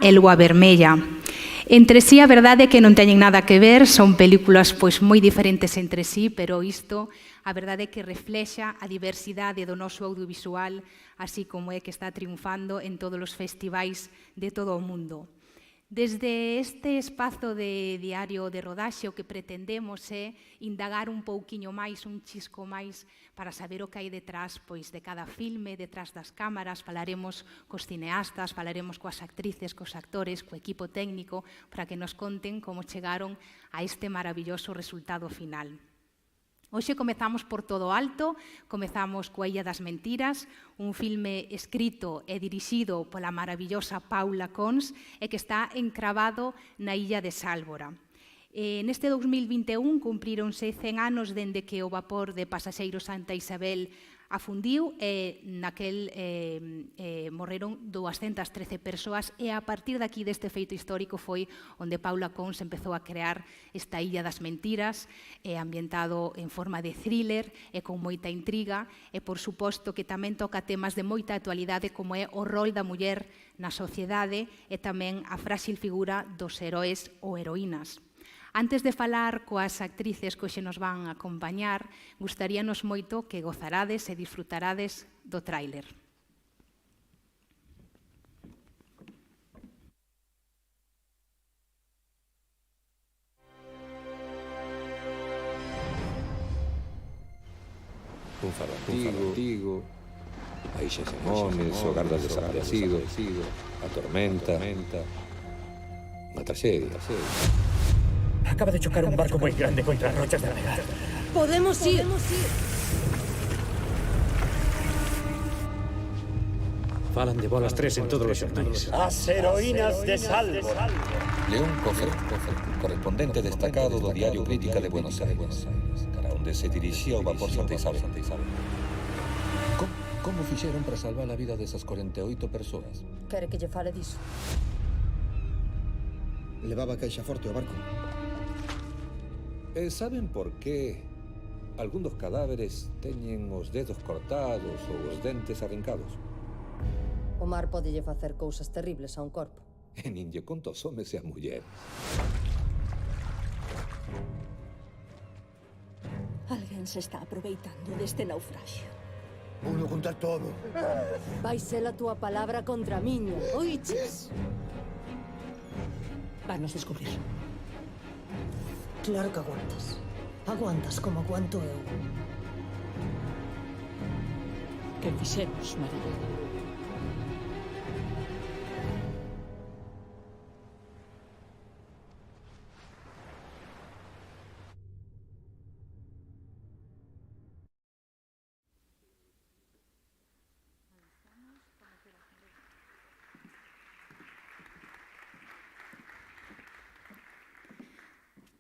e Lúa Vermella. Entre sí, a verdade é que non teñen nada que ver, son películas moi diferentes entre sí, pero isto, a verdade é que reflexa a diversidade do noso audiovisual, así como é que está triunfando en todos os festivais de todo o mundo. Desde este espazo de diario de rodaxe, o que pretendemos é indagar un pouquiño máis, un chisco máis, para saber o que hai detrás de cada filme, detrás das cámaras. Falaremos cos cineastas, falaremos coas actrices, cos actores, co equipo técnico, para que nos conten como chegaron a este maravilloso resultado final. Hoxe comezamos por todo alto, comezamos coa Illa das Mentiras, un filme escrito e dirixido pola maravillosa Paula Cons e que está encravado na illa de Sálvora. Neste 2021 cumpríronse 100 anos dende que o vapor de pasaxeiros Santa Isabel afundiu e naquel morreron 213 persoas e a partir daqui deste feito histórico foi onde Paula Cons empezou a crear esta Illa das Mentiras, ambientado en forma de thriller e con moita intriga e por suposto que tamén toca temas de moita actualidade como é o rol da muller na sociedade e tamén a frágil figura dos heróis ou heroínas. Antes de falar coas actrices que hoxe nos van a acompañar, gustaríanos moito que gozarades e disfrutarades do tráiler. Un faro antigo, a Illa Semones, o hogar del desaparecido, a tormenta, unha tragedia. Acaba de chocar un barco moi grande contra as rochas de navegar. Podemos ir. Falan de bolas 3 en todos os xornais. As heroínas de Sálvora. León Cofre, correspondente destacado do Diario Crítica de Buenos Aires, cara onde se dirixía o vapor Santa Isabel. Como fixeron para salvar a vida desas 48 persoas? Quere que lle fale diso? Levaba caixa forte o barco. Saben por que algún dos cadáveres teñen os dedos cortados ou os dentes arrincados? O mar podelle facer cousas terribles a un corpo. E nin lle conto aos homes e as mulleres. Alguén se está aproveitando deste naufraxio. Vouno contar todo. Vai ser a túa palabra contra a miña, oiches? Vanos descubrir. Claro que aguantas. Aguantas como aguanto eu. Que fixemos, María?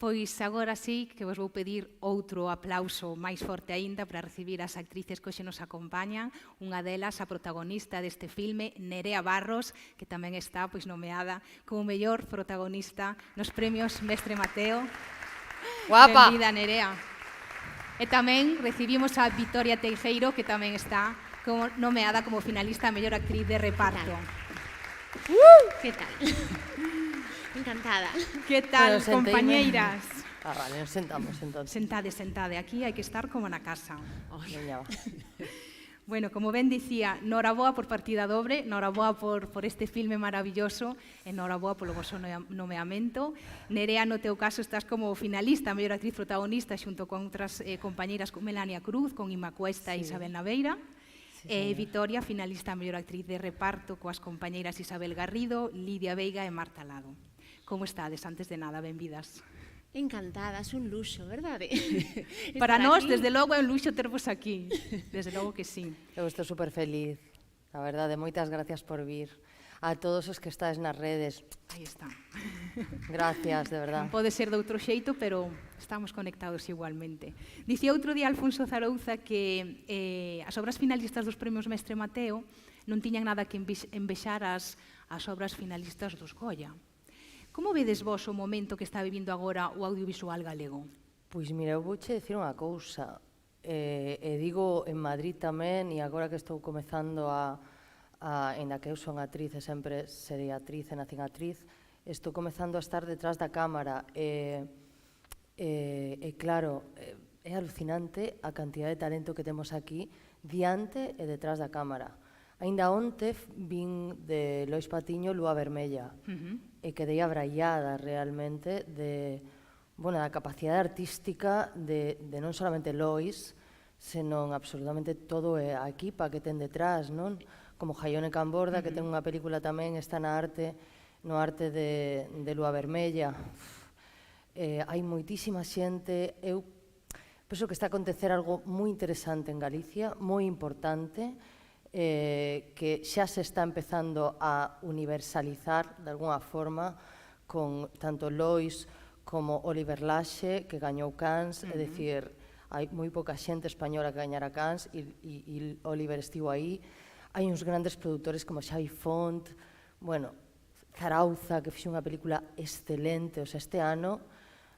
Pois agora sí que vos vou pedir outro aplauso máis forte aínda para recibir as actrices que hoxe nos acompañan. Unha delas, a protagonista deste filme, Nerea Barros, que tamén está nomeada como mellor protagonista nos premios Mestre Mateo. Guapa! Benvida, Nerea. E tamén recibimos a Victoria Teijeiro, que tamén está nomeada como finalista a mellor actriz de reparto. ¿Qué tal? Encantada. Que tal, Pero senteime. compañeiras? Vale, nos sentamos entonces. Sentade. Aquí hai que estar como na casa. Veña, va. Bueno, como ben dicía, noraboa por partida dobre, noraboa por este filme maravilloso e noraboa polo vosso nomeamento. Nerea, no teu caso, estás como finalista, a mellor actriz protagonista, xunto con outras compañeiras como Melania Cruz, con Inma Cuesta e Isabel Naveira. E Vitoria, finalista a mellor actriz de reparto coas compañeiras Isabel Garrido, Lidia Veiga e Marta Lado. Como estades? Antes de nada, benvidas. Encantadas, un luxo, verdade? Para nós, desde logo, é un luxo tervos aquí. Desde logo que sí. Eu estou super feliz. A verdade, moitas gracias por vir. A todos os que estáis nas redes. Aí está. Gracias, de verdad. Non pode ser de outro xeito, pero estamos conectados igualmente. Dicía outro día Alfonso Zarouza que as obras finalistas dos premios Mestre Mateo non tiñan nada que envexar as obras finalistas dos Goya. Como vedes vos o momento que está vivindo agora o audiovisual galego? Pois mira, eu vouche dicir unha cousa. E digo en Madrid tamén, e agora que estou comezando a ainda que eu son actriz e sempre serei actriz e nacín actriz, estou comezando a estar detrás da cámara e claro, é alucinante a cantidad de talento que temos aquí diante e detrás da cámara. Ainda onte vin de Lois Patiño Lúa Vermella e quedei abraiada realmente da capacidade artística de non solamente Lois, senón absolutamente todo a equipa que ten detrás, non? Como Jaione Camborda, que ten unha película tamén, está no arte de Lúa Vermella. Hai moitísima xente. Eu penso que está a acontecer algo moi interesante en Galicia, moi importante, que xa se está empezando a universalizar de alguna forma con tanto Lois como Oliver Laxe, que gañou Cannes, é dicir, hai moi pouca xente española que gañara Cannes e Oliver estivo aí. Hai uns grandes produtores como Xavi Font, Zarauza, que fixe unha película excelente. O sea, este ano,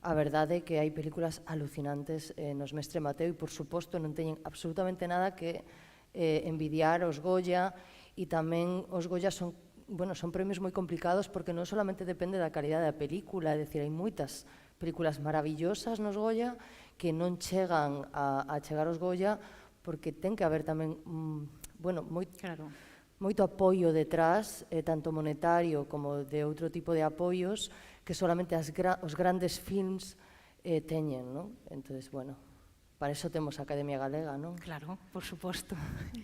a verdade é que hai películas alucinantes nos Mestre Mateo e, por suposto, non teñen absolutamente nada que envidiar os Goya, e tamén os Goya son premios moi complicados porque non solamente depende da calidade da película, é dicir, hai moitas películas maravillosas nos Goya que non chegan a chegar aos Goya porque ten que haber tamén moito apoio detrás, tanto monetario como de outro tipo de apoios que solamente os grandes films teñen, non? Entón, para iso temos a Academia Galega, non? Claro, por suposto.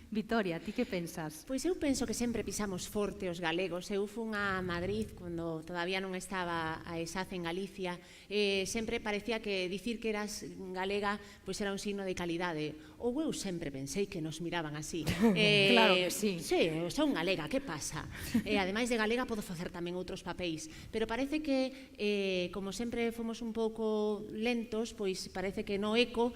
Vitoria, ti que pensas? Pois eu penso que sempre pisamos forte os galegos. Eu fun a Madrid cando todavía non estaba a ESAC en Galicia e sempre parecía que dicir que eras galega pois era un signo de calidade. Ou eu sempre pensei que nos miraban así. Claro que sí. Sí, son galega, que pasa? Ademais de galega podo facer tamén outros papéis, pero parece que como sempre fomos un pouco lentos, pois parece que no eco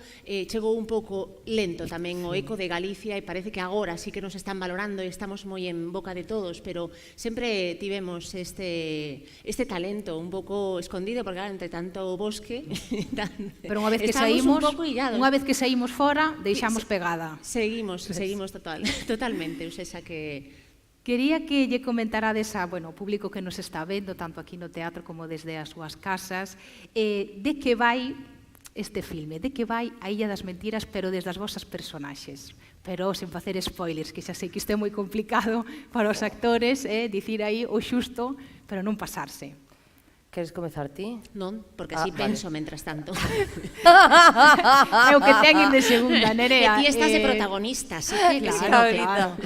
chegou un pouco lento tamén o eco de Galicia e parece que agora sí que nos están valorando e estamos moi en boca de todos, pero sempre tivemos este talento un pouco escondido, porque claro, entre tanto bosque pero unha vez que saímos fora, deixamos pegada. Seguimos totalmente, o sea que... Quería que lle comentarades ao público que nos está vendo, tanto aquí no teatro como desde as súas casas, de que vai este filme, de que vai a Illa das Mentiras, pero desde as vosas personaxes. Pero sen facer spoilers, que xa sei que isto é moi complicado para os actores, dicir aí o xusto, pero non pasarse. Queres comezar ti? Non, porque así penso mentras tanto. É o que teñen de segunda, Nerea. E ti estás de protagonista, así que claro.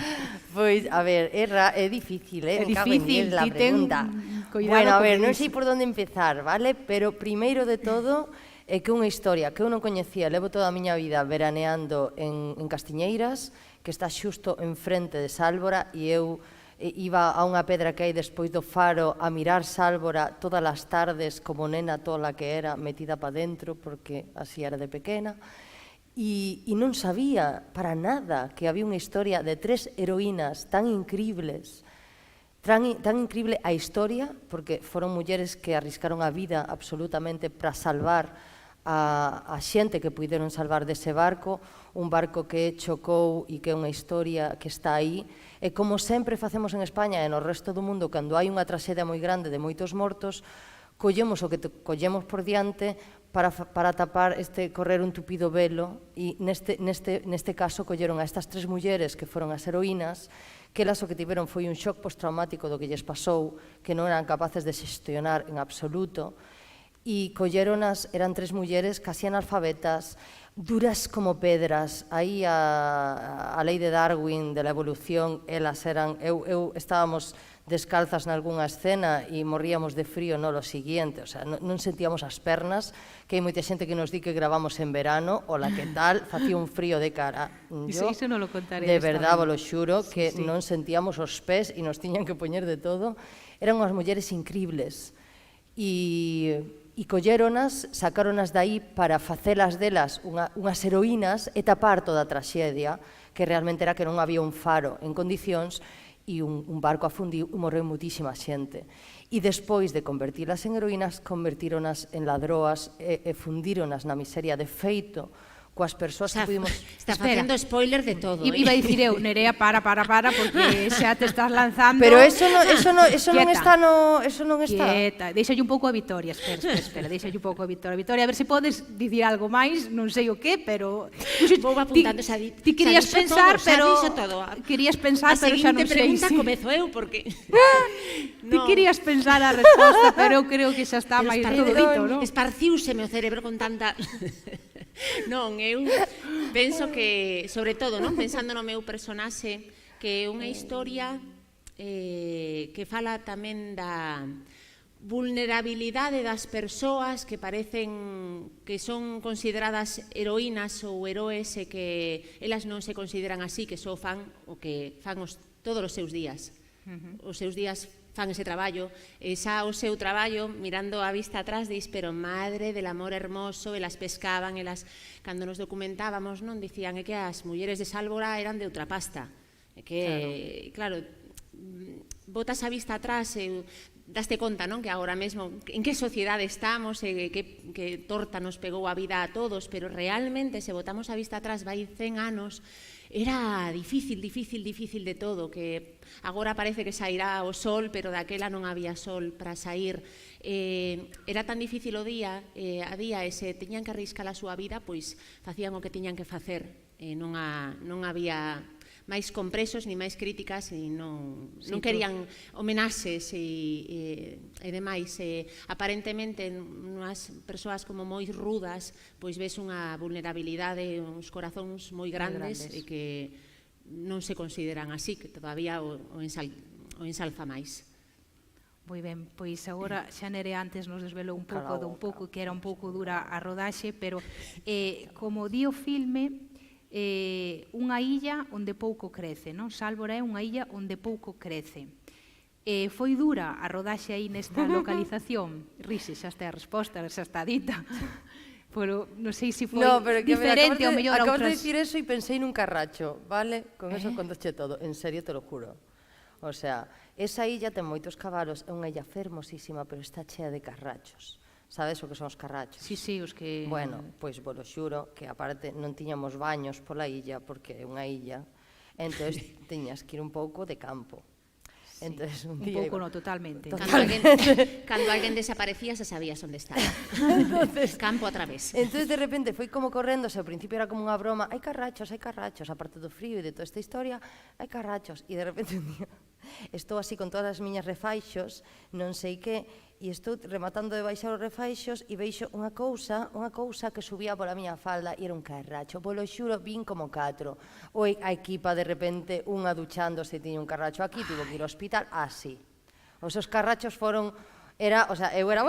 Pois, a ver, é difícil, É difícil, la pregunta. Bueno, a ver, non sei por onde empezar, vale? Pero primeiro de todo é que unha historia que eu non coñecía, levo toda a miña vida veraneando en Castiñeiras, que está xusto enfrente de Sálvora, e eu iba a unha pedra que hai despois do faro a mirar Sálvora todas as tardes como nena tola que era, metida pa dentro, porque así era de pequena, e non sabía para nada que había unha historia de 3 heroínas tan incribles, tan incrible a historia, porque foron mulleres que arriscaron a vida absolutamente para salvar a xente que puideron salvar dese barco, un barco que chocou e que é unha historia que está aí. E como sempre facemos en España e no resto do mundo, cando hai unha traxedia moi grande de moitos mortos, collemos o que collemos por diante para tapar correr un tupido velo, e neste caso colleron a estas 3 mulleres que foron as heroínas, que elas o que tiveron foi un shock postraumático do que lles pasou, que non eran capaces de xestionar en absoluto, e colleronas, eran 3 mulleres casi analfabetas, duras como pedras. Aí a lei de Darwin, de la evolución, elas eran... estábamos descalzas nalgúnha escena e morríamos de frío no lo siguiente, o sea, non sentíamos as pernas, que hai moita xente que nos di que gravamos en verano, ola que tal, facía un frío de cara. Iso non lo contaré. De verdad, vos lo xuro, que non sentíamos os pés e nos tiñan que poñer de todo. Eran unhas mulleres incribles e colleronas, sacáronas daí para facelas delas unhas heroínas e tapar toda a traxedia, que realmente era que non había un faro en condicións e un barco afundiu e morreu moitísima xente. E despois de convertilas en heroínas, convertíronas en ladroas e fundíronas na miseria. De feito, coas persoas que pudimos... Está Espera. facendo spoiler de todo. Iba a dicir eu, Nerea, para, porque xa te estás lanzando... Pero eso non Quieta. está no... Eso non está... Quieta, deixalle un pouco a Vitoria, espera, deixalle un pouco a Vitoria. Vitoria, a ver se podes dicir algo máis, non sei o que, pero... Vou apuntando, xa di... Ti querías xa dixo pensar, todo, xa pero... dixo todo. Querías pensar, pero xa non sei. A seguinte pregunta si- comezo eu, porque... Ti querías pensar a resposta, pero eu creo que xa está máis todo dito, non? Esparciúseme o cerebro con tanta... Non, eu penso que, sobre todo, non, pensando no meu personaxe, que é unha historia que fala tamén da vulnerabilidade das persoas que parecen que son consideradas heroínas ou heroes e que elas non se consideran así, que só fan o que fan todos os seus días. Os seus días fan ese traballo, e xa o seu traballo, mirando a vista atrás, dis, pero madre del amor hermoso, elas pescaban, elas, cando nos documentábamos, non dicían que as mulleres de Sálvora eran de outra pasta. E que, claro, botas a vista atrás e daste conta, non, que agora mesmo en que sociedade estamos e que torta nos pegou a vida a todos, pero realmente, se botamos a vista atrás, vai 100 anos, era difícil de todo, que agora parece que sairá o sol, pero daquela non había sol para sair. Era tan difícil o día, a día, e se tiñan que arriscar a súa vida, pois facían o que tiñan que facer. Non había máis compresos, ni máis críticas, e non querían homenaxes e demais. Aparentemente, unhas persoas como moi rudas, pois ves unha vulnerabilidade, uns corazóns moi grandes e que non se consideran así, que todavía o ensalza máis. Moi ben, pois agora xa Nerea antes nos desvelou un pouco que era un pouco dura a rodaxe, pero como di o filme, unha illa onde pouco crece, non? Sálvora é unha illa onde pouco crece. Foi dura a rodaxe aí nesta localización? Rise, xa está a resposta, xa está dita. Pero non sei se foi diferente ou mellor acabas outras... de dicir eso e pensei nun carracho, vale? Con eso contoche todo, en serio te lo juro. O sea, esa illa ten moitos cabalos, é unha illa fermosísima, pero está chea de carrachos. Sabes o que son os carrachos? Sí, os que... Bueno, pois vos lo xuro que aparte non tiñamos baños pola illa porque é unha illa, entón tiñas que ir un pouco de campo. Entonces, un pouco no, totalmente. Cando alguén desaparecía, se sabías onde estaba. Campo a través. Entón, de repente, foi como correndo, ao principio era como unha broma, hai carrachos, aparte do frío e de toda esta historia, hai carrachos, e de repente un día estou así con todas as miñas refaixos, non sei que, e estou rematando de baixar os refaixos e veixo unha cousa que subía pola miña falda e era un carracho. Polo xuro, vin como 4. A equipa, de repente, unha duchándose tiña un carracho aquí, tivo que ir ao hospital, así. Os seus carrachos foron... o sea, eu era...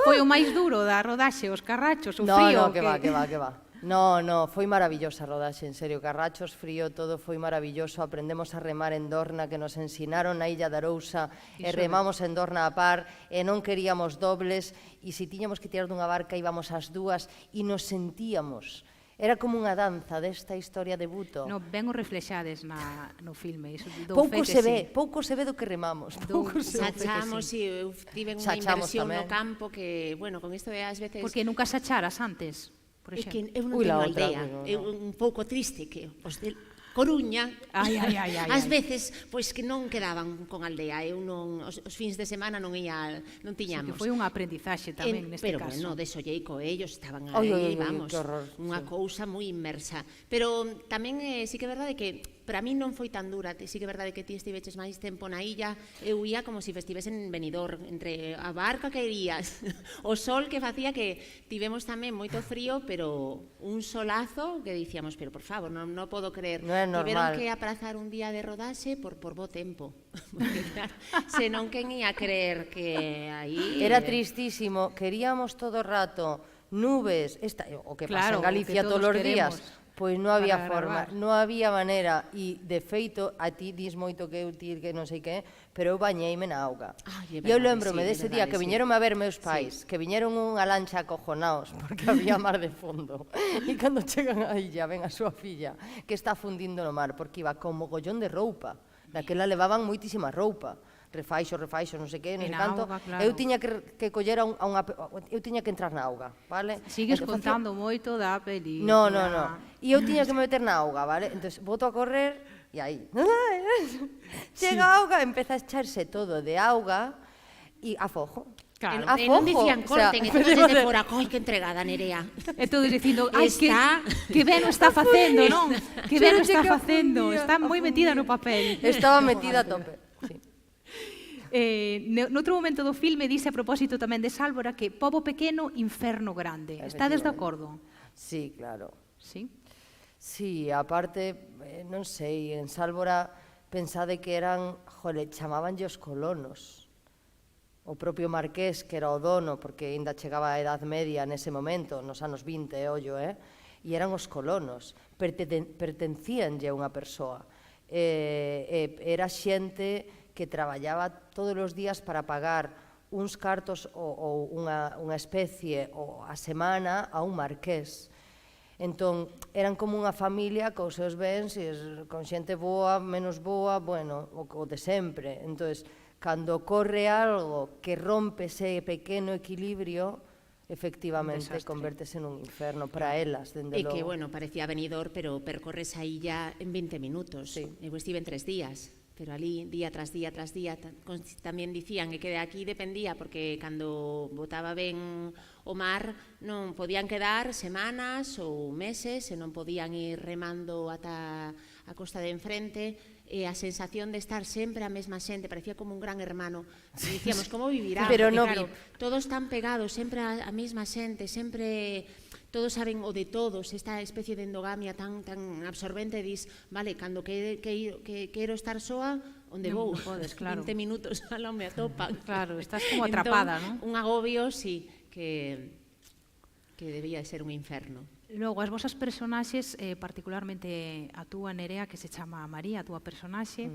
Foi o máis duro da rodaxe, os carrachos, o frío... No, que va. No, foi maravillosa a rodaxe, en serio, carrachos, frío, todo foi maravilloso, aprendemos a remar en Dorna, que nos ensinaron na Illa de Arousa, e remamos en Dorna a par, e non queríamos dobles, e se tiñamos que tirar dunha barca íbamos as dúas, e nos sentíamos. Era como unha danza desta historia de Buto. No, ben o reflexades no filme. Pouco se ve do que remamos. Sachamos, eu tive unha inversión no campo que, bueno, con isto de ás veces... Porque nunca sacharas antes. É que eu non teño aldea, é un pouco triste que os de Coruña, ás veces, pois que non quedaban con aldea, eu non, os fins de semana non tiñamos. Que foi unha aprendizaxe tamén neste caso. Pero, bueno, desollei co ellos, estaban aí, vamos, unha cousa moi inmersa. Pero tamén sí que é verdade que para mí non foi tan dura, sí que é verdade que ti estiveches máis tempo na illa, eu ia como se estivese en Benidorm, entre a barca que irías, o sol que facía que tivemos tamén moito frío, pero un solazo que dicíamos, pero por favor, non podo creer. Non é normal. Tiveron que aprazar un día de rodaxe por bo tempo, porque claro, senón quen ia creer que aí... Era tristísimo, queríamos todo o rato nubes, o que pasa en Galicia todos os días. Pois non había forma, non había maneira, e de feito, a ti dis moito que eu ti que non sei que, pero eu bañeime na auga. E eu lembrome dese día que viñeron a ver meus pais, que viñeron unha lancha acojonaos, porque había mar de fondo. E cando chegan a illa, ven a súa filla, que está fundindo no mar, porque iba con mogollón de roupa. Daquela levaban moitísima roupa. refaixo, non sei que, non sei En canto, auga, claro. eu tiña que coller eu tiña que entrar na auga, vale? Sigues Entón, contando moito da película. No. E eu tiña que me meter na auga, vale? Entón, boto a correr e aí, chega a auga, empeza a echarse todo de auga e afojo. Claro. E non dicían corten, e todos desde fora, coi, que entregada, Nerea. E todos dicindo, ai, Está- que ben o está facendo, non? Que ben o Pero está que facendo, afundía, está moi metida no papel. Estaba metida a tope. Sí. Noutro momento do filme dice a propósito tamén de Sálvora que pobo pequeno, inferno grande. Estades de acordo? Sí, claro. Sí. Sí, aparte, non sei, en Sálvora pensade que eran, jole, chamabanlle os colonos. O propio Marqués, que era o dono, porque ainda chegaba a Edad Media nese momento, nos anos 20, ollo, e eran os colonos, pertencíanlle a unha persoa. Era xente que traballaba todos os días para pagar uns cartos ou unha especie ou a semana a un marqués. Entón, eran como unha familia cos seus bens, con xente boa, menos boa, bueno, o de sempre. Entón, cando ocorre algo que rompe ese pequeno equilibrio, efectivamente, convértese nun inferno para elas, dende E logo. que, bueno, parecía Benidorm, pero percorres a illa en 20 minutos. Sí. Eu estive en 3 días, pero ali, día tras día, tamén dicían que de aquí dependía, porque cando botaba ben o mar, non podían quedar semanas ou meses, e non podían ir remando ata a costa de enfrente, e a sensación de estar sempre a mesma xente, parecía como un gran hermano. E dicíamos, como vivirá? Pero Porque, no claro, todos están pegados, sempre a mesma xente, sempre todos saben o de todos, esta especie de endogamia tan absorbente, dis, vale, cando quero estar soa, onde vou? Non podes, claro. 20 minutos aló me atopan. Claro, estás como atrapada, Entón, non? un agobio, sí, que debía de ser un inferno. Logo, as vosas personaxes, particularmente a túa Nerea, que se chama María, a túa personaxe,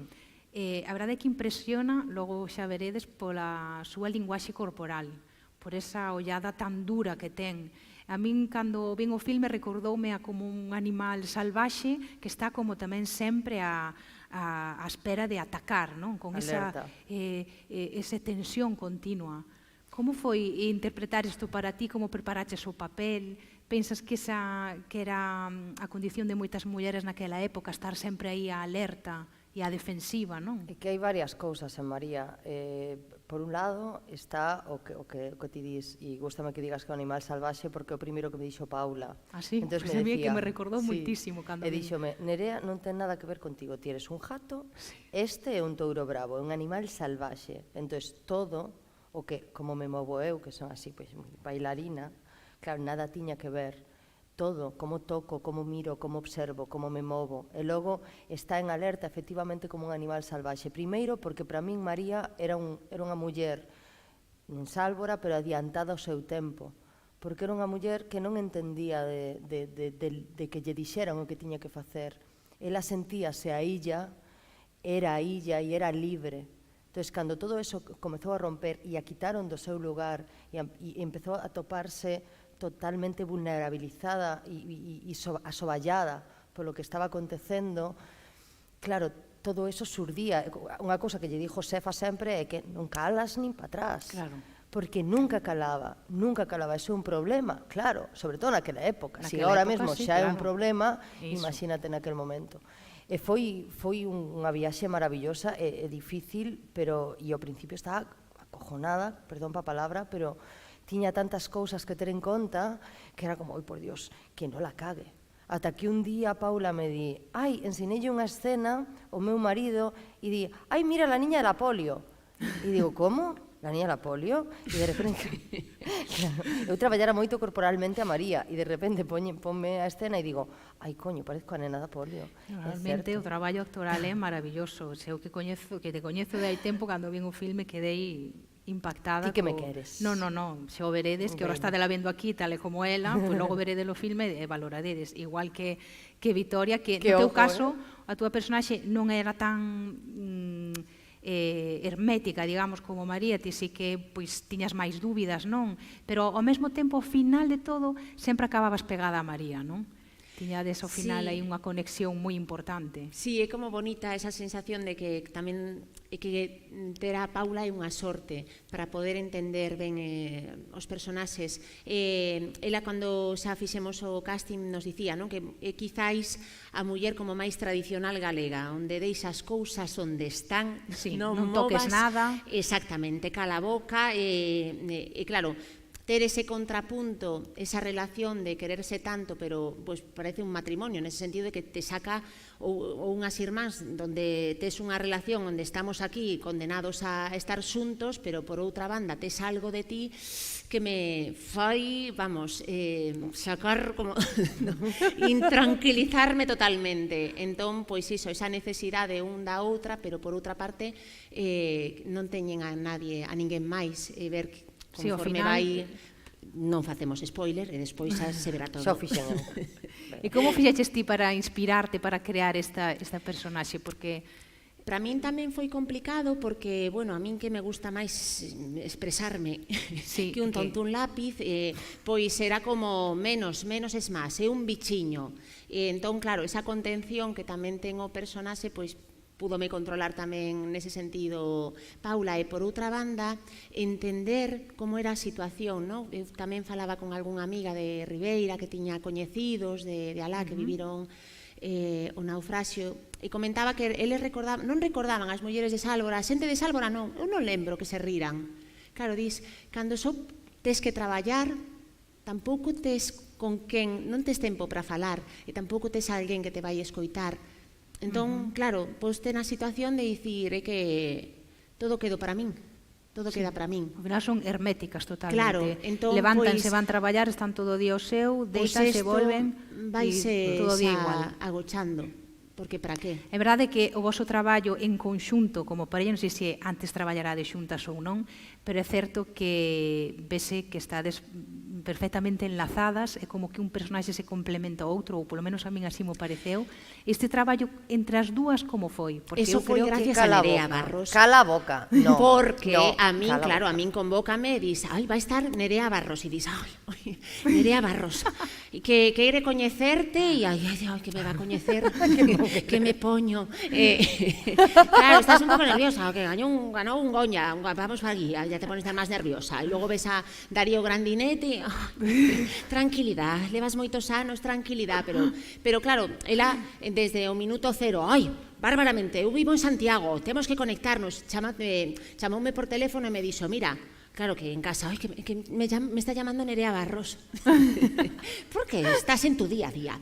a verdade é que impresiona, logo xa veredes, pola súa linguaxe corporal, por esa ollada tan dura que ten. A min, cando vin o filme, recordoume a como un animal salvaxe que está como tamén sempre a espera de atacar, non? Con esa tensión continua. Como foi interpretar isto para ti? Como preparaches o papel? Pensas que era a condición de moitas mulleres naquela época, estar sempre aí a alerta e a defensiva, non? É que hai varias cousas en María. Por un lado está o que ti dis, e gústame que digas que é un animal salvaxe porque é o primeiro que me dixo Paula. Así, Entón pois a mí é que me recordou moitísimo cando e díxome, Nerea, non ten nada que ver contigo, ti eres un jato, este é un touro bravo, é un animal salvaxe. Entón, todo o que, como me movo eu, que son así, pois, bailarina, claro, nada tiña que ver. Todo, como toco, como miro, como observo, como me movo. E logo está en alerta, efectivamente, como un animal salvaxe. Primeiro, porque para min María era unha muller en Sálvora, pero adiantada ao seu tempo. Porque era unha muller que non entendía de que lle dixeran o que tiña que facer. Ela sentíase a illa e era libre. Entón, cando todo eso comezou a romper e a quitaron do seu lugar e empezou a toparse totalmente vulnerabilizada e asoballada polo que estaba acontecendo, claro, todo eso surdía. Unha cousa que lle di Josefa sempre é que non calas nin para atrás. Claro. Porque nunca calaba, ese é un problema, claro, sobre todo naquela época. Se Naquela agora época, mesmo sí, xa é un claro. problema, Iso. imagínate naquel momento. E foi unha viaxe maravillosa e difícil, pero ao principio estaba acojonada, perdón pa palabra, pero tiña tantas cousas que ter en conta que era como, oi, por Dios, que non la cague. Ata que un día Paula me di, ai, ensinelle unha escena ao meu marido e di, ai, mira, la niña de la polio. E digo, como? La niña de la polio? E de repente, claro, eu traballara moito corporalmente a María e de repente ponme a escena e digo, ai, coño, parezco a nena da polio. Realmente o traballo actoral é maravilloso. Eu que te coñezo de hai tempo, cando vin o filme quedei impactada. Ti que me queres. Non, xa o veredes, que ora está dela vendo aquí, tal e como ela, pois logo veredes o filme e valoradedes. Igual que Vitoria, que no teu caso, a túa personaxe non era tan hermética, digamos, como María, ti sí que pois tiñas máis dúbidas, non? Pero ao mesmo tempo, ao final de todo, sempre acababas pegada a María, non? Tiñades ao final Sí. aí unha conexión moi importante. Sí, é como bonita esa sensación de que tamén que ter a Paula é unha sorte para poder entender ben os personaxes. Ela, cando xa fixemos o casting, nos dicía, non, que é quizáis a muller como máis tradicional galega, onde deixa as cousas onde están, Sí, non non toques movas, nada. exactamente, cala a boca, e claro, ter ese contrapunto, esa relación de quererse tanto, pero pues parece un matrimonio, nese sentido de que te saca ou unhas irmáns donde tes unha relación onde estamos aquí condenados a estar xuntos, pero por outra banda tes algo de ti que me fai, vamos, sacar como intranquilizarme totalmente. Entón, pois iso, esa necesidade un da outra, pero por outra parte non teñen a nadie, a ninguén máis, ver Sí, ao conforme final- vai, non facemos spoiler e despois xa se verá todo. Só fixen eu. E como fixeches ti para inspirarte, para crear esta personaxe? Porque Para min tamén foi complicado porque, bueno, a min que me gusta máis expresarme Sí, que un que- tonto un lápiz, pois era como menos es máis, é un bichiño. Entón, claro, esa contención que tamén ten o personaxe, pois púdome controlar tamén nese sentido Paula, e por outra banda entender como era a situación, non? Eu tamén falaba con algunha amiga de Ribeira que tiña coñecidos de alá que viviron o naufraxio, e comentaba que eles non recordaban as mulleres de Sálvora, a xente de Sálvora non, eu non lembro que se riran. Claro, dis, cando só tes que traballar, tampouco tes con quen, non tes tempo para falar, e tampouco tes alguén que te vai escoitar. Entón, claro, poste na situación de dicir que todo quedou para min, todo queda para min. ao final son herméticas totalmente. Claro, entón, Levántanse, pois- van traballar, están todo o día o seu, Pois deixanse, isto volven, vaise e todo o día igual. agochando, porque para que? É verdade que o voso traballo en conxunto como parella, non sei se antes traballarades xuntas ou non, pero é certo que vese que estades perfectamente enlazadas, é como que un personaxe se complementa ao outro, ou polo menos a min así mo pareceu. Este traballo entre as dúas como foi? Porque Eso eu foi creo que gracias Cala a a Nerea boca. Barros. Cala a boca. No, Porque no, a min, cala claro, a boca. min convócame e dis, ai, vai estar Nerea Barros, e dis, ai, Nerea Barros, e que quere coñecerte, e ai, que me va a coñecer, que me poño. Claro, estás un pouco nerviosa, que ganou un Goña, vamos para aquí, ya te pones máis nerviosa, e logo ves a Darío Grandinete, tranquilidad, levas moitos anos, tranquilidad, pero claro, ela desde o minuto cero, ai, bárbaramente, eu vivo en Santiago, temos que conectarnos, chamoume por teléfono e me dixo, mira, claro que en casa, ai, que me está llamando Nerea Barros. Porque estás en tu día a día.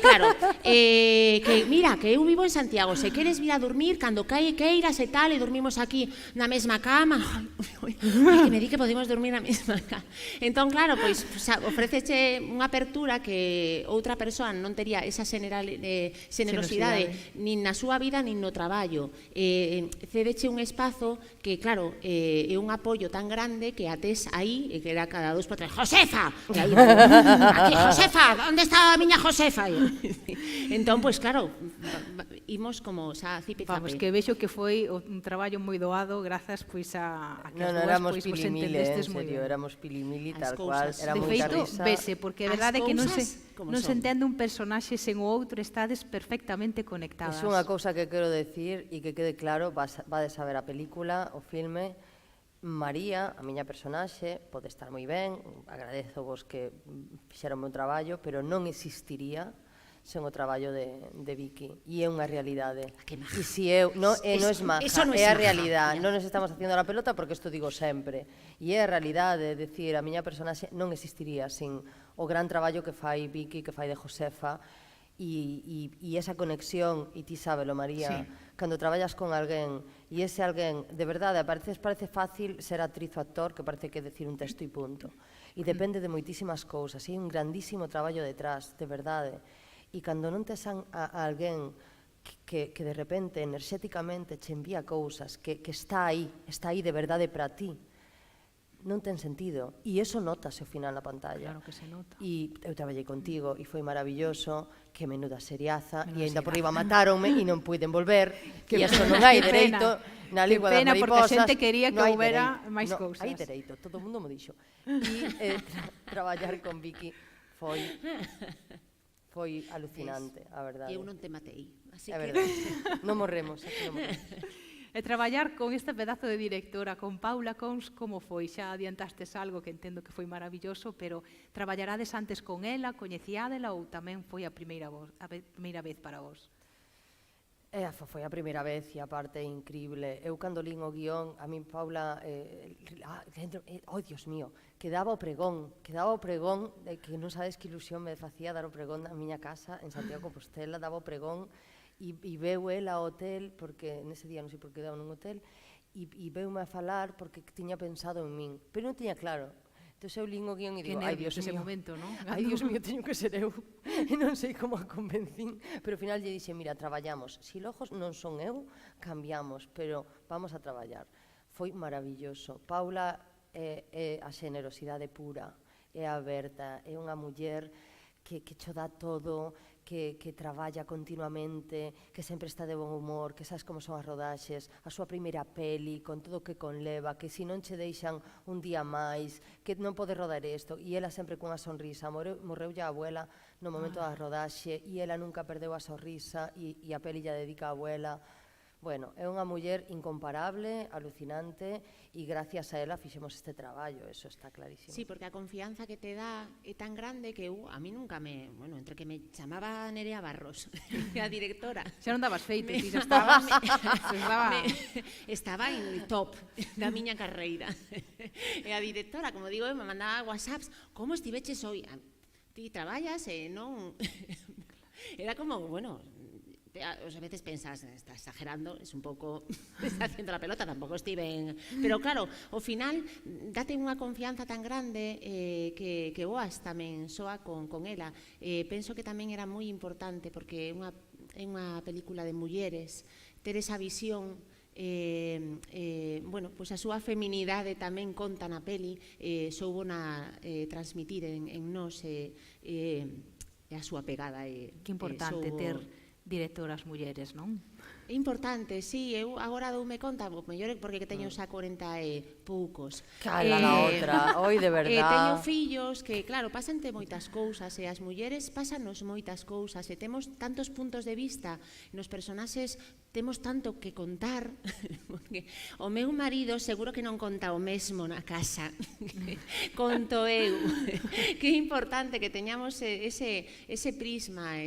Claro, que mira, que eu vivo en Santiago, se queres vir a dormir, cando queiras e tal, e dormimos aquí na mesma cama, ai, que me di que podemos dormir na mesma cama. Entón, claro, pois ofréceche unha apertura que outra persoa non tería esa generosidade nin na súa vida nin no traballo. Cedeche un espazo que, claro, é un apoio tan grande que atés aí, e que era cada 2 por 3, Josefa! E aí, aquí, Josefa, onde está a miña Josefa? Entón, pois claro, imos como xa zipe Vamos, zape. que vexo que foi un traballo moi doado grazas pois a que No, as no, dúas éramos pois vos pilimile, en entendestes moi serio, ben. éramos pilimili, As tal cual, cousas. era De moita feito, risa. vese, porque é As verdade que non cousas como se son. entende un personaxe sen o outro, estades perfectamente conectadas. É unha cousa que quero decir e que quede claro, vades a ver a película, o filme. María, a miña personaxe, pode estar moi ben, agradezo vos que fixeron o meu traballo, pero non existiría sen o traballo de Vicky. E é unha realidade. Que maja. E si eu, non é maja, Eso non é é a maja, realidade. ya. Non nos estamos facendo la pelota porque isto digo sempre. E é a realidade, decir, a miña personaxe non existiría sin o gran traballo que fai Vicky, que fai de Josefa, e esa conexión, e ti sábelo, María, Sí. cando traballas con alguén, e ese alguén, de verdade, parece fácil ser actriz ou actor, que parece que decir un texto e punto. E depende de moitísimas cousas, e hai un grandísimo traballo detrás, de verdade. E cando non tes a alguén que de repente, enerxéticamente, che envía cousas, que está aí de verdade para ti, non ten sentido. E iso notase ao final na pantalla. Claro que se nota. E eu traballei contigo e foi maravilloso, que menuda seriaza, e ainda por riba matáronme e non puiden volver, e iso non hai Que dereito pena. na Liga Que das pena, porque a Mariposas. xente quería que non hai houbera dereito. máis No, cousas. hai dereito, todo o mundo mo dixo. E traballar con Vicky foi Foi alucinante, a verdade. E eu non te matei, así É que... verdade. Non morremos, aquí non morremos. E traballar con este pedazo de directora, con Paula Cons, como foi? Xa adiantastes algo que entendo que foi maravilloso, pero traballarades antes con ela, coñecíadela ou tamén foi a primeira vez para vos? Foi a primeira vez e aparte é increíble. Eu cando lín o guión, a min Paula, Dios mío, quedaba o pregón de que non sabes que ilusión me facía dar o pregón na miña casa en Santiago de Compostela, daba o pregón e veu ela ao hotel, porque nese día non sei por que daba nun hotel, e veume a falar porque tiña pensado en min, pero non tiña claro. Entón eu lín o guión e digo, ai, Dios ese mío, momento, non? ai, Dios mío, teño que ser eu. E non sei como a convencín, pero ao final lle dixe, mira, traballamos. Si lojos non son eu, cambiamos, pero vamos a traballar. Foi maravilloso. Paula é a xenerosidade pura, é aberta, é unha muller que cho dá todo, que traballa continuamente, que sempre está de bon humor, que sabes como son as rodaxes, a súa primeira peli, con todo o que conleva, que se non che deixan un día máis, que non pode rodar isto, e ela sempre cunha sonrisa. Morreu a abuela no momento da rodaxe, e ela nunca perdeu a sonrisa, e a peli lla dedica a abuela. Bueno, é unha muller incomparable, alucinante, e gracias a ela fixemos este traballo, eso está clarísimo. Sí, porque a confianza que te dá é tan grande que a mí nunca me... Bueno, entre que me chamaba Nerea Barros, a directora... Xa non dabas feito, ti xa estaba en top da miña carreira. E a directora, como digo, me mandaba whatsapps, como estiveches hoy? Ti traballas e non... Era como, bueno... A veces pensas, está exagerando, es un pouco, está haciendo la pelota, tampouco estiven... Pero claro, ao final, date unha confianza tan grande que boas tamén soa con ela. Penso que tamén era moi importante, porque é unha película de mulleres, ter esa visión, bueno, pois a súa feminidade tamén conta na peli, soubo na transmitir en nós a súa pegada. Que importante ter directoras mulleres, non? É importante, sí, eu agora doume conta, mellor porque teño xa 40 e poucos. Cala la outra, oi, de verdad. Teño fillos que, claro, pásante moitas cousas, e as mulleres pásanos moitas cousas, e temos tantos puntos de vista, nos personaxes temos tanto que contar, porque o meu marido seguro que non conta o mesmo na casa, conto eu, que é importante que teñamos ese prisma,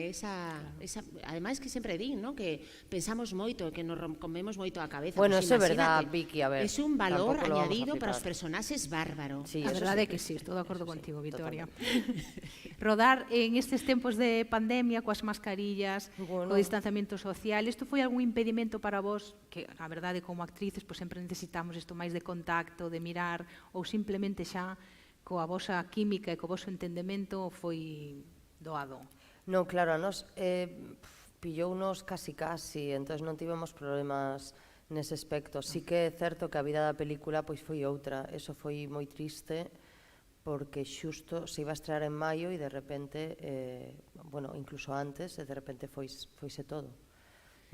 ademais que sempre din, que pensamos moito, que nos comemos moito a cabeza. Bueno, eso é verdad, Vicky, a ver. É un valor añadido para os personaxes bárbaro. A verdade é que sí, estou de acordo contigo, Vitoria. Rodar en estes tempos de pandemia, coas mascarillas, co distanciamento social, isto foi algún impedimento para vos, que a verdade como actrices sempre necesitamos isto máis de contacto, de mirar, ou simplemente xa coa vosa química e co voso entendemento foi doado? Non, claro, a nos pillounos casi, entón non tivemos problemas nese aspecto. Sí que é certo que a vida da película foi outra, eso foi moi triste, porque xusto se iba a estrear en maio e de repente, bueno, incluso antes, de repente foise todo.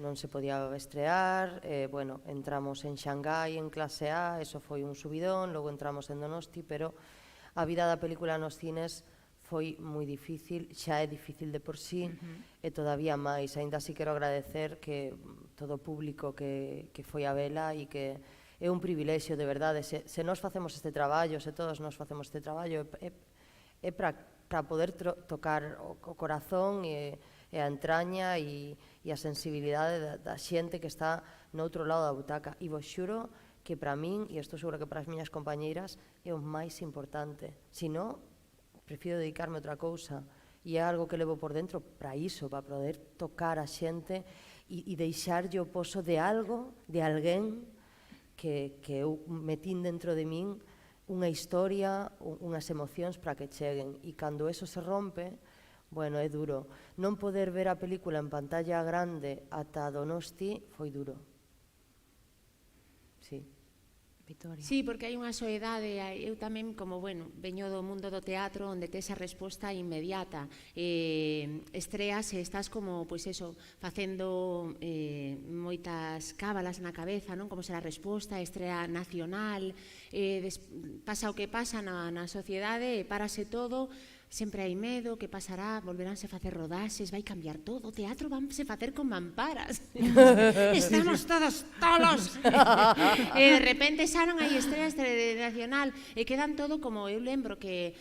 Non se podía estrear, bueno, entramos en Xangai en clase A, eso foi un subidón, logo entramos en Donosti, pero a vida da película nos cines foi moi difícil, xa é difícil de por sí, e todavía máis. Ainda así quero agradecer que todo o público que foi a vela e que é un privilexio, de verdade. Se nós facemos este traballo, se todos nós facemos este traballo, é para poder tocar o corazón e a entraña e a sensibilidade da xente que está no outro lado da butaca. E vos xuro que para min, e estou segura que para as miñas compañeiras, é o máis importante. Se non, prefiro dedicarme a outra cousa. E é algo que levo por dentro para iso, para poder tocar a xente e deixarlle o pozo de algo, de alguén que eu metín dentro de min unha historia, unhas emocións para que cheguen. E cando eso se rompe, bueno, é duro. Non poder ver a película en pantalla grande ata Donosti foi duro. Sí. Vitoria. Sí, porque hai unha soedade, eu tamén, como, bueno, veño do mundo do teatro onde tes a resposta inmediata, estreas e estás como, pois eso, facendo moitas cábalas na cabeza, non? Como será a resposta, estrea nacional, pasa o que pasa na sociedade, parase todo, sempre hai medo, que pasará, volveránse a facer rodaxes, vai cambiar todo, o teatro vanse facer con mamparas. Estamos todos tolos. E de repente xaron aí estrelas nacional e quedan todo como, eu lembro que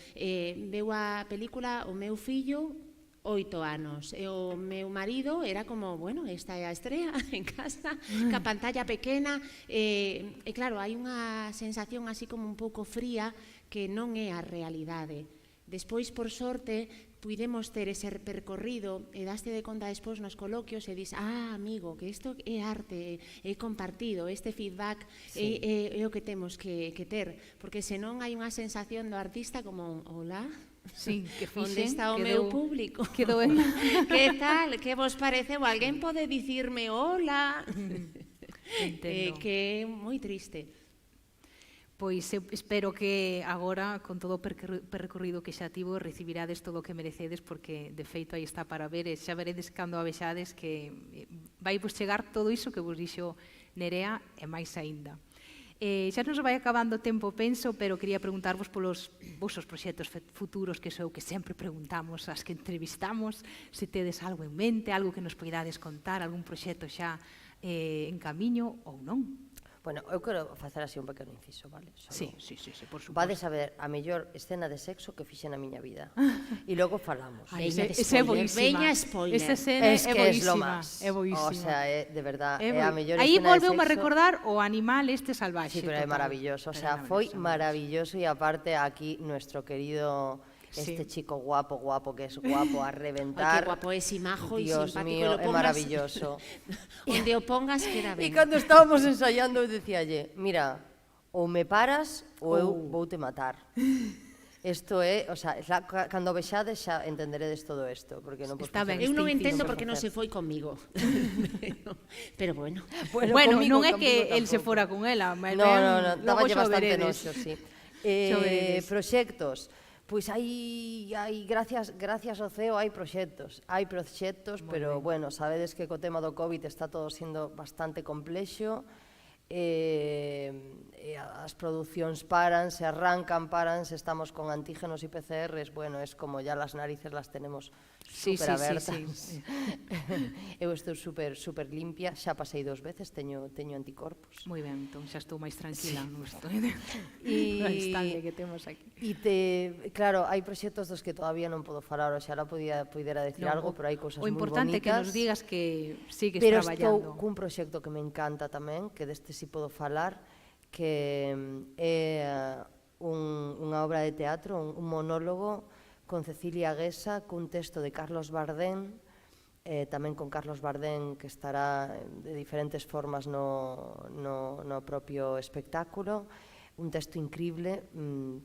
veu a película o meu fillo 8 anos, e o meu marido era como, bueno, esta é a estrea en casa, ca pantalla pequena, e claro, hai unha sensación así como un pouco fría que non é a realidade. Despois, por sorte, puidemos ter ese percorrido e daste de conta despois nos coloquios e dis, amigo, que isto é arte, é compartido, este feedback é o que temos que ter, porque senón hai unha sensación do artista como, hola, Sí, que fixen, onde está o meu público? Quedou en... Que tal? Que vos pareceu? Alguén pode dicirme hola? Entendo. Que é moi triste. Pois eu espero que agora, con todo o percorrido que xa tivo, recibirades todo o que merecedes, porque de feito aí está para ver, e xa veredes cando a vexades que vai vos chegar todo iso que vos dixo Nerea e máis aínda. Xa nos vai acabando o tempo, penso, pero quería preguntarvos polos vosos proxectos futuros, que sou que sempre preguntamos as que entrevistamos, se tedes algo en mente, algo que nos poidades contar, algún proxecto xa en camiño ou non. Bueno, eu quero facer así un pequeno inciso, vale? Sí, por suposto. Vades a ver a mellor escena de sexo que fixe na miña vida. E logo falamos. Ese é boísima. Veña spoiler. Esa escena Es é que es lo boísima. más. É boísima. O sea, de verdad, é a mellor aí escena de volveu a sexo. recordar o animal este salvaxe. Sí, pero é total. maravilloso. O sea, foi maravilloso. E aparte aquí nuestro querido... Este chico guapo, que es guapo a reventar. Ay, qué guapo es, y majo y Dios simpático. mío, y lo é pongas maravilloso. Onde o pongas queda E ben. cando estábamos ensaiando, eu dicíalle, mira, ou me paras ou eu vou te matar. Isto é, o sea, cando vexades xa entenderedes todo isto, porque non Está ben. Eu non Este entendo inciso porque non se foi comigo. Pero bueno. Bueno, comigo non é que el se tampouco. fora con ela, mas No, logo dáballe xo bastante veredes. noxo, sí. Xo veredes. Proxectos. Pois hai gracias ao CEO hai proxectos, pero bueno, sabedes que co tema do COVID está todo sendo bastante complexo, as producións paran, se arrancan, paran, se estamos con antígenos e PCRs, bueno, es como ya las narices las tenemos super abertas. Sí. Eu estou super limpia, xa pasei 2 veces, teño anticorpos. Moi ben, entón xa estou máis tranquila, non estou E na estancia que temos aquí. Claro, hai proxectos dos que todavía non podo falar, oxalá poidera decir algo, pero hai cousas moi bonitas. O importante é que nos digas que sigues pero traballando. Pero estou cun proxecto que me encanta tamén, que deste si podo falar, que é unha obra de teatro, un monólogo con Cecilia Guesa, cun texto de Carlos Bardén, tamén con Carlos Bardén, que estará de diferentes formas no propio espectáculo, un texto incrible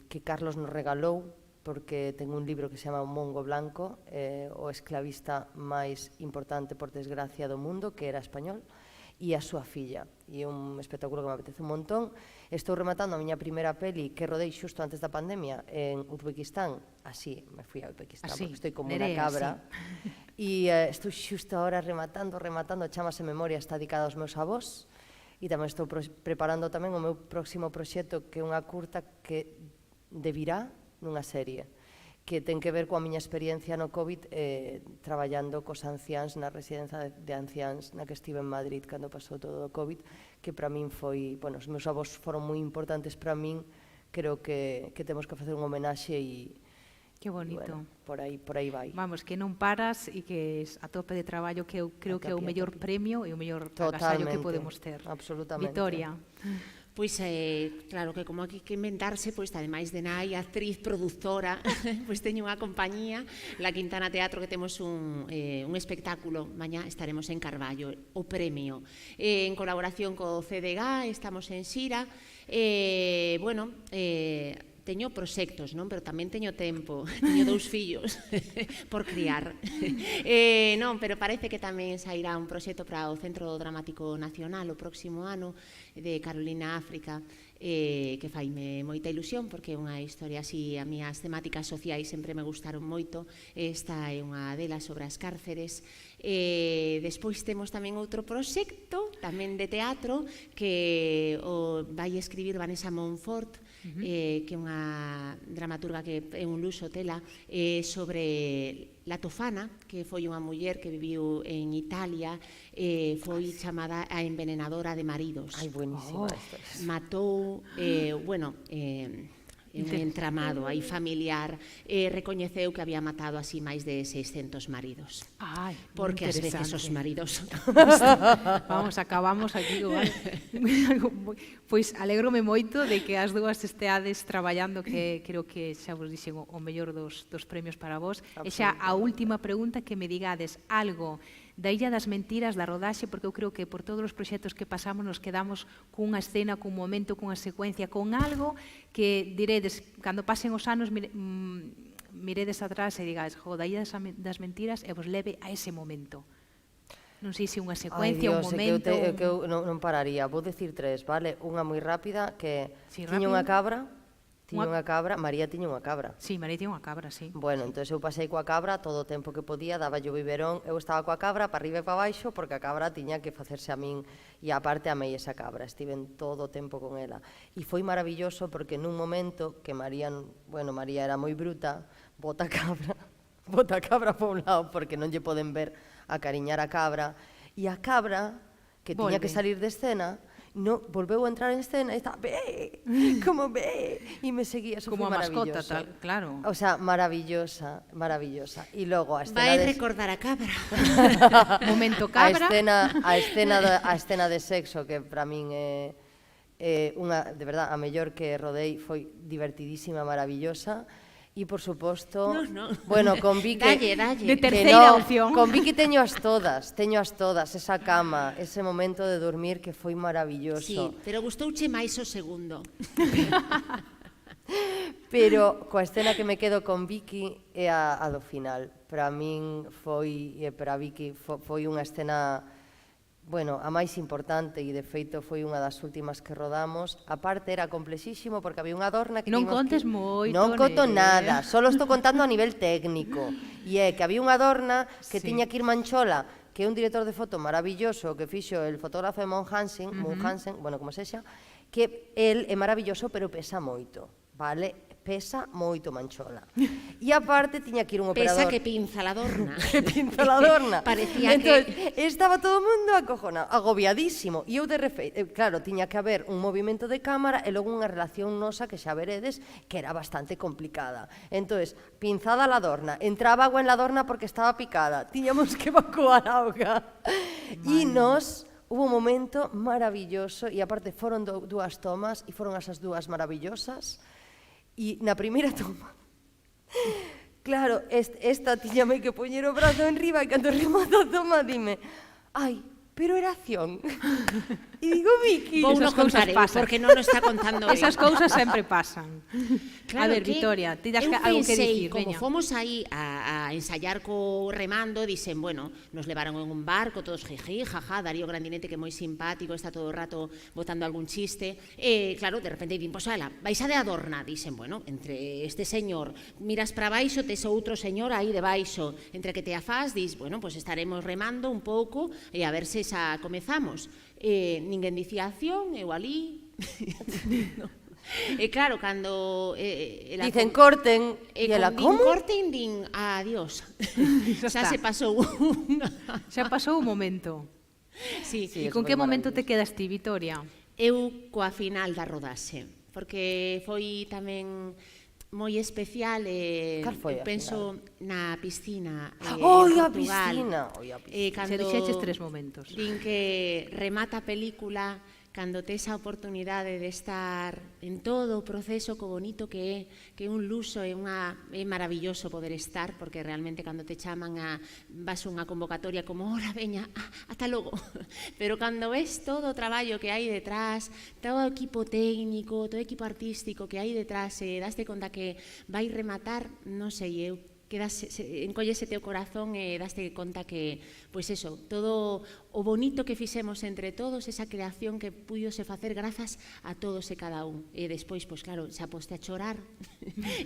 que Carlos nos regalou, porque ten un libro que se chama Mongo Blanco, o esclavista máis importante, por desgracia, do mundo, que era español, e a súa filla. E é un espectáculo que me apetece un montón. Estou rematando a miña primeira peli que rodei xusto antes da pandemia en Uzbekistán. Así, me fui a Uzbekistán, porque estou como unha cabra. E estou xusto ahora rematando, chamase Memoria, está dedicada aos meus avós. E tamén estou preparando tamén o meu próximo proxecto, que é unha curta que devirá nunha serie, que ten que ver coa miña experiencia no COVID traballando cos anciáns na residencia de anciáns na que estive en Madrid cando pasou todo o COVID, que para min foi, bueno, os meus avós foron moi importantes para min, creo que temos que facer un homenaxe e que bonito. Bueno, por aí vai. Vamos, que non paras e que es a tope de traballo, que eu creo que é o mellor premio e o mellor agasallo que podemos ter. Absolutamente. Victoria. Pois, claro, que como aquí que inventarse, pois, ademais de nai, actriz, productora, pois teño unha compañía, La Quintana Teatro, que temos un espectáculo, mañá estaremos en Carballo, o premio. En colaboración co CDG, estamos en Xira, bueno, teño proxectos, non? Pero tamén teño tempo, teño 2 fillos por criar. Non, pero parece que tamén sairá un proxecto para o Centro Dramático Nacional o próximo ano, de Carolina África, que faime moita ilusión, porque é unha historia así, as miñas temáticas sociais sempre me gustaron moito, esta é unha delas sobre as cárceres. Despois temos tamén outro proxecto, tamén de teatro, que vai escribir Vanessa Monfort, que é unha dramaturga que é un luxo tela, sobre La Tofana, que foi unha muller que viviu en Italia, foi chamada a envenenadora de maridos. Ai, buenísima esta. Matou, bueno, un entramado aí familiar, recoñeceu que había matado así máis de 600 maridos. Ai, Porque ás veces os maridos... Vamos, acabamos aquí igual. Pois alégrome moito de que as dúas esteades traballando, que creo que xa vos dixen o mellor dos premios para vos. E xa a última pregunta, que me digades algo da Illa das Mentiras, da rodaxe, porque eu creo que por todos os proxectos que pasamos nos quedamos cunha escena, cun momento, cunha secuencia, con algo que diredes, cando pasen os anos, miredes atrás e digades, jo, da Illa das Mentiras, e vos leve a ese momento. Non sei se unha secuencia, un momento... Que eu non pararía. Vou decir tres, vale? Unha moi rápida, que Sí, tiña rápido. unha cabra, María tiña unha cabra. Sí, María tiña unha cabra, sí. Bueno, entón eu pasei coa cabra todo o tempo que podía, daba yo biberón, eu estaba coa cabra para arriba e para baixo, porque a cabra tiña que facerse a min, e aparte amei esa cabra, estiven todo o tempo con ela. E foi maravilloso porque nun momento que María era moi bruta, bota a cabra para un lado, porque non lle poden ver acariñar a cabra, e a cabra, que tiña que salir de escena, volveu a entrar en escena e está, ve, como ve, e me seguía, eso Como foi a mascota, maravilloso. tal, claro. O sea, maravillosa. E logo a escena Vai recordar a cabra. Momento cabra. a escena de sexo, que para min é unha, de verdad, a mellor que rodei, foi divertidísima, maravillosa. E, por suposto, bueno, con Vicky... Dalle. De terceira opción. Con Vicky teño as todas, esa cama, ese momento de dormir que foi maravilloso. Sí, pero gustouche máis o segundo. Pero coa escena que me quedo con Vicky é a do final. Para min foi, e para Vicky foi unha escena, bueno, a máis importante, e de feito foi unha das últimas que rodamos. A parte era complexísimo porque había unha adorna que Non tínhamos contes que... moito, Non conto Nere. nada, solo estou contando a nivel técnico. E é que había unha adorna que Sí. tiña que ir Manchola, que é un director de foto maravilloso que fixo el fotógrafo de Mon Hansen, bueno, como sexa, que el é maravilloso pero pesa moito, vale? Pesa moito Manchola. E aparte tiña que ir un operador... Pesa que pinza la adorna. Que pinta la adorna. Parecía Entonces, estaba todo o mundo acojonado, agobiadísimo. E eu de repente, claro, tiña que haber un movimento de cámara e logo unha relación nosa que xa veredes que era bastante complicada. Entonces, pinzada la adorna, entraba agua en la adorna porque estaba picada, tiñamos que evacuar auga. E nos... Hubo un momento maravilloso e aparte foron dúas tomas e foron esas dúas maravillosas. E na primeira toma, claro, esta tiñame que poñer o brazo enriba e cando remata a toma dime, ai, pero era acción. E digo, Vicky, Vou Esas no contar cousas pasan. porque non o está contando él. Esas cousas sempre pasan. A ver, que Vitoria, ti das eu algo que pensei, dicir, como veña. fomos aí a ensayar co remando, dixen, bueno, nos levaron en un barco, todos jiji, jaja, Darío Grandinete, que é moi simpático, está todo o rato botando algún chiste, e claro, de repente din, pois, ala, vais a de adorna, dixen, bueno, entre este señor, miras para baixo, tes outro señor aí de baixo, entre que te afás, dis, bueno, pois estaremos remando un pouco, e a ver se xa comezamos. Ninguén dicía acción, eu ali... no. E claro, cando... dicen corten, e ela, como? Corten, din, adiós. Xa se pasou unha... Xa pasou o momento. Sí, E con que momento te quedas ti, Vitoria? eu coa final da rodaxe, porque foi tamén moi especial e Cal foi a penso na piscina en Oi, a Portugal. piscina! Oi, a piscina. Se Cando dixeches tres momentos. din que remata a película cando tes a oportunidade de estar en todo o proceso co bonito que é un luxo, é maravilloso poder estar, porque realmente cando te chaman vas unha convocatoria como, ora, veña, ata logo. Pero cando ves todo o traballo que hai detrás, todo o equipo técnico, todo o equipo artístico que hai detrás, daste conta que vai rematar, non sei, eu encollese teu corazón e daste conta que, pois eso, todo o bonito que fixemos entre todos, esa creación que pudose facer grazas a todos e cada un. E despois, pois claro, xa poste a chorar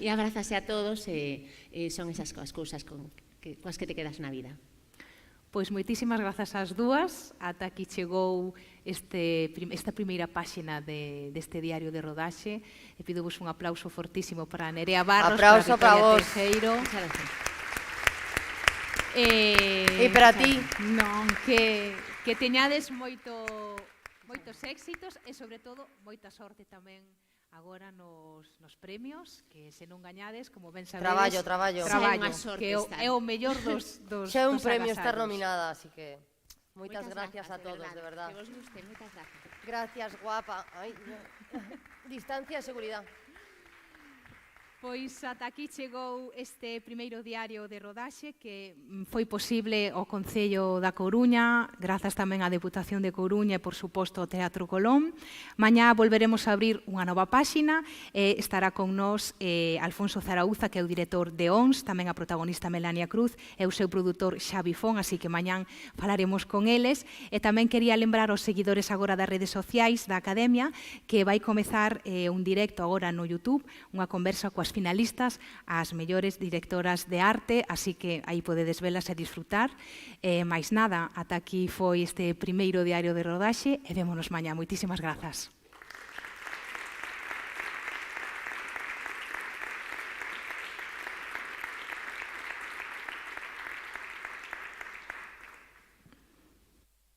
e abrázase a todos e son esas cousas coas que te quedas na vida. Pois moitísimas grazas ás dúas. Ata aquí chegou esta primeira páxina deste diario de rodaxe. E pidovos un aplauso fortísimo para Nerea Barros, Aplauso para para Victoria vos. Teixeiro. Muchas gracias. E para ti? Non, que teñades moitos éxitos e, sobre todo, moita sorte tamén agora nos premios, que se non gañades, como ben sabedes... Traballo. Xa é unha sorte que estar. é o mellor dos Xa é un dos premio estar agasallos. nominada, así que moitas Moitas gracias a todos, de verdad. Que vos guste, moitas gracias. Gracias, guapa. Ai, distancia e seguridad. Pois ata aquí chegou este primeiro diario de rodaxe que foi posible ao Concello da Coruña, grazas tamén á Deputación de Coruña e, por suposto, ao Teatro Colón. Mañá volveremos a abrir unha nova páxina e estará con nós Alfonso Zarauza, que é o director de ONS, tamén a protagonista Melania Cruz e o seu produtor Xavi Fon, así que mañán falaremos con eles. E tamén quería lembrar aos seguidores agora das redes sociais da Academia que vai comezar un directo agora no YouTube, unha conversa coas finalistas, as mellores directoras de arte, así que aí podedes velas e disfrutar. Mais nada, ata aquí foi este primeiro diario de rodaxe e vémonos mañá. Moitísimas grazas.